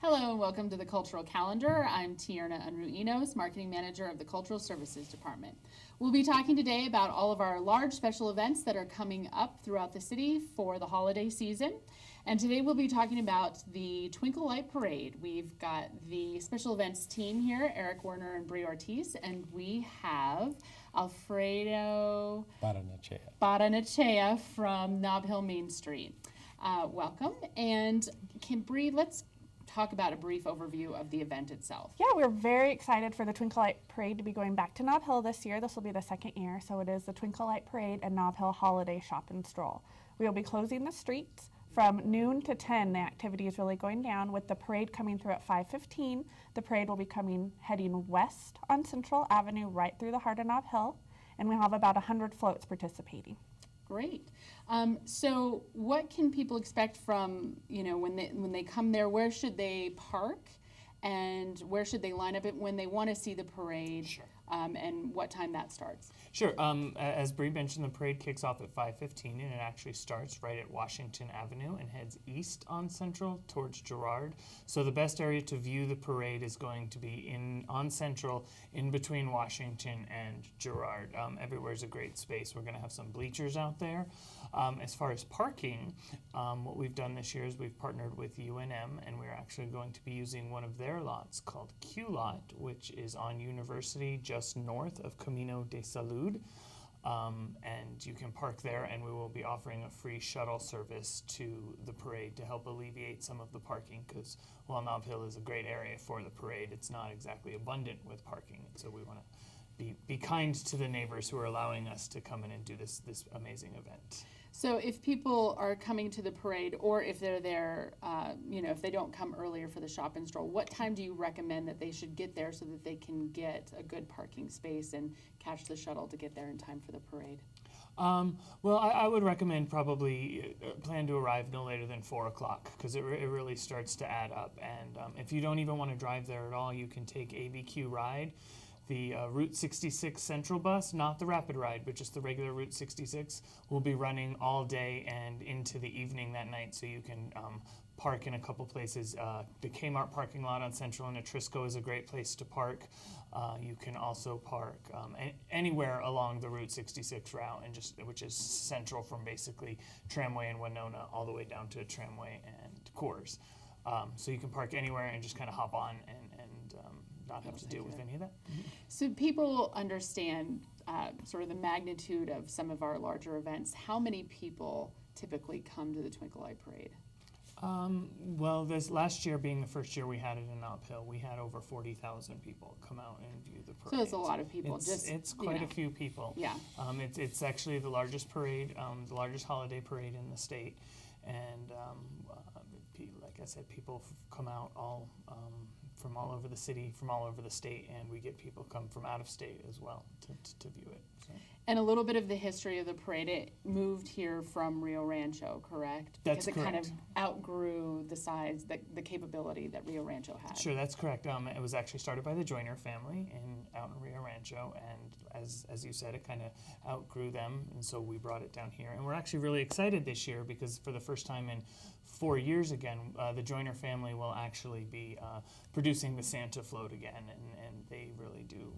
Hello and welcome to the Cultural Calendar. I'm Tierna Unruinos, Marketing Manager of the Cultural Services Department. We'll be talking today about all of our large special events that are coming up throughout the city for the holiday season. And today we'll be talking about the Twinkle Light Parade. We've got the special events team here, Eric Werner and Brie Ortiz, and we have Alfredo Baranachea from Nob Hill Main Street. Welcome. And Brie, let's talk about a brief overview of the event itself. Yeah, we're very excited for the Twinkle Light Parade to be going back to Nob Hill this year. This will be the second year, so it is the Twinkle Light Parade and Nob Hill Holiday Shop and Stroll. We will be closing the streets from noon to 10. The activity is really going down with the parade coming through at 5:15. The parade will be heading west on Central Avenue right through the heart of Nob Hill, and we'll have about 100 floats participating. Great. So what can people expect from, when they come there? Where should they park? And where should they line up when they want to see the parade? Sure. And what time that starts? Sure. As Brie mentioned, the parade kicks off at 5:15, and it actually starts right at Washington Avenue and heads east on Central towards Girard. So the best area to view the parade is going to be on Central, in between Washington and Girard. Everywhere is a great space. We're going to have some bleachers out there. As far as parking, what we've done this year is we've partnered with UNM, and we're actually going to be using one of their lots called Q Lot, which is on University just north of Camino de Salud. And you can park there, and we will be offering a free shuttle service to the parade to help alleviate some of the parking, because while Nob Hill is a great area for the parade, it's not exactly abundant with parking. And so we want to be kind to the neighbors who are allowing us to come in and do this amazing event. So if people are coming to the parade, or if they're there, if they don't come earlier for the shop and stroll, what time do you recommend that they should get there so that they can get a good parking space and catch the shuttle to get there in time for the parade? Well, I would recommend probably plan to arrive no later than 4 o'clock, because it really starts to add up. And if you don't even want to drive there at all, you can take ABQ Ride, the Route 66 Central bus, not the Rapid Ride, but just the regular Route 66, will be running all day and into the evening that night, so you can park in a couple places. The Kmart parking lot on Central and Atrisco is a great place to park. You can also park anywhere along the Route 66 route, which is central from basically Tramway and Winona all the way down to Tramway and Coors. So you can park anywhere and just kind of hop on and not have to deal with any of that. Mm-hmm. So people understand sort of the magnitude of some of our larger events. How many people typically come to the Twinkle Light Parade? Well, this last year being the first year we had it in Nob Hill, we had over 40,000 people come out and view the parade. So it's a lot of people. It's quite a few people. Yeah. It's actually the largest parade, the largest holiday parade in the state, and like I said, people come out from all over the city, from all over the state, and we get people come from out of state as well to view it. So. And a little bit of the history of the parade, it moved here from Rio Rancho, correct? That's because correct. It kind of outgrew the size, the capability that Rio Rancho had. Sure, that's correct. It was actually started by the Joyner family out in Rio Rancho, and as you said, it kind of outgrew them, and so we brought it down here. And we're actually really excited this year because for the first time in 4 years again, the Joyner family will actually be producing the Santa float again, and they really do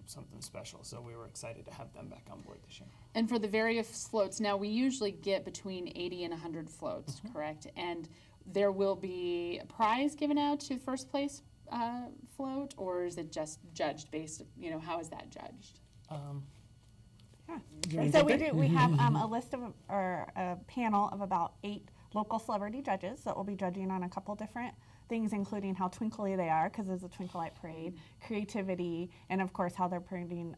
something special. So we were excited to have them back on board this year. And for the various floats, now we usually get between 80 and 100 floats, mm-hmm. correct? And there will be a prize given out to first place float, or is it just judged based, how is that judged? Yeah. So we have a list of, or a panel of about 8 local celebrity judges that will be judging on a couple different things, including how twinkly they are, because it's a Twinkle Light Parade, creativity, and of course how they're parading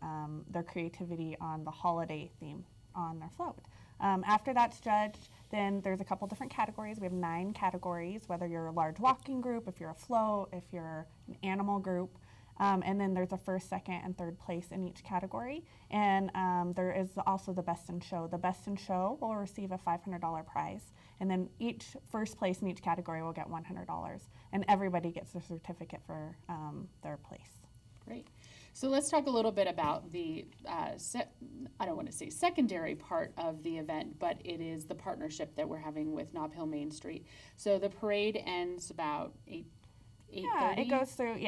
their creativity on the holiday theme on their float. After that's judged, then there's a couple different categories. We have 9 categories, whether you're a large walking group, if you're a float, if you're an animal group. And then there's a first, second, and third place in each category. And there is also the Best in Show. The Best in Show will receive a $500 prize. And then each first place in each category will get $100. And everybody gets a certificate for their place. Great. So let's talk a little bit about the, I don't want to say secondary part of the event, but it is the partnership that we're having with Nob Hill Main Street. So the parade ends about 8:30? Yeah, it goes through,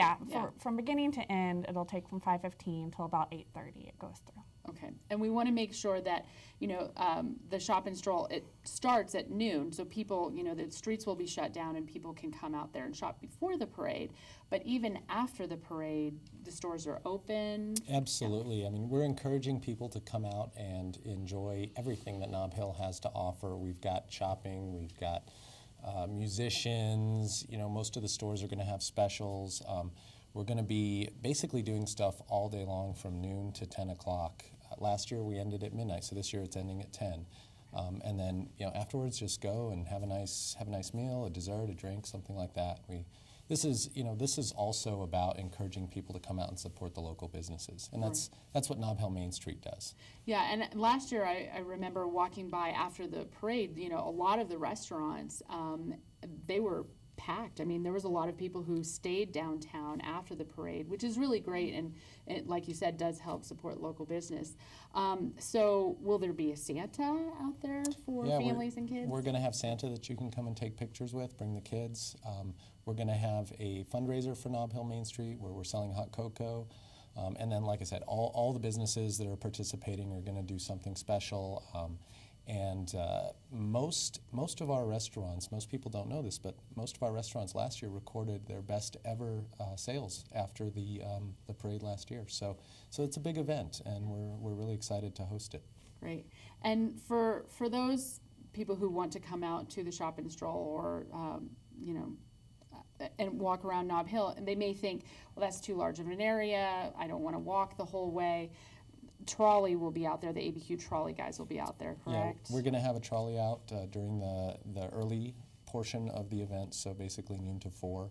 from beginning to end, it'll take from 5:15 till about 8:30 it goes through. Okay, and we want to make sure that, the shop and stroll, it starts at noon, so people, the streets will be shut down and people can come out there and shop before the parade. But even after the parade, the stores are open. Absolutely. I mean, we're encouraging people to come out and enjoy everything that Nob Hill has to offer. We've got shopping, we've got musicians, most of the stores are going to have specials. We're going to be basically doing stuff all day long from noon to 10 o'clock. Last year we ended at midnight, so this year it's ending at 10. And then afterwards just go and have a nice meal, a dessert, a drink, something like that. This is also about encouraging people to come out and support the local businesses, and that's what Nob Hill Main Street does. Yeah, and last year I remember walking by after the parade, a lot of the restaurants, they were packed. I mean, there was a lot of people who stayed downtown after the parade, which is really great, and it, like you said, does help support local business. So will there be a Santa out there for families and kids? We're going to have Santa that you can come and take pictures with, bring the kids. We're going to have a fundraiser for Nob Hill Main Street where we're selling hot cocoa. And then, like I said, all the businesses that are participating are going to do something special. And most of our restaurants, most people don't know this, but most of our restaurants last year recorded their best ever sales after the parade last year. So it's a big event, and we're really excited to host it. Great. And for those people who want to come out to the shop and stroll, or and walk around Nob Hill, and they may think, well, that's too large of an area. I don't want to walk the whole way. Trolley will be out there. The ABQ trolley guys will be out there, correct? Yeah, we're going to have a trolley out during the early portion of the event, so basically noon to 4.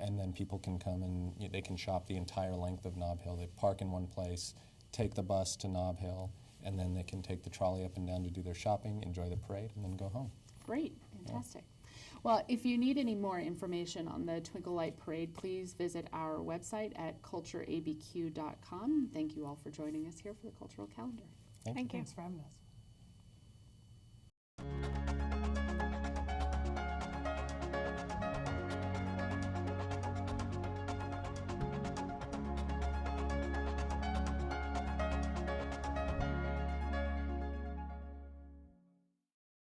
And then people can come and they can shop the entire length of Nob Hill. They park in one place, take the bus to Nob Hill, and then they can take the trolley up and down to do their shopping, enjoy the parade, and then go home. Great, fantastic. Well, if you need any more information on the Twinkle Light Parade, please visit our website at cultureabq.com. Thank you all for joining us here for the Cultural Calendar. Thank you. Thank you. Thanks for having us.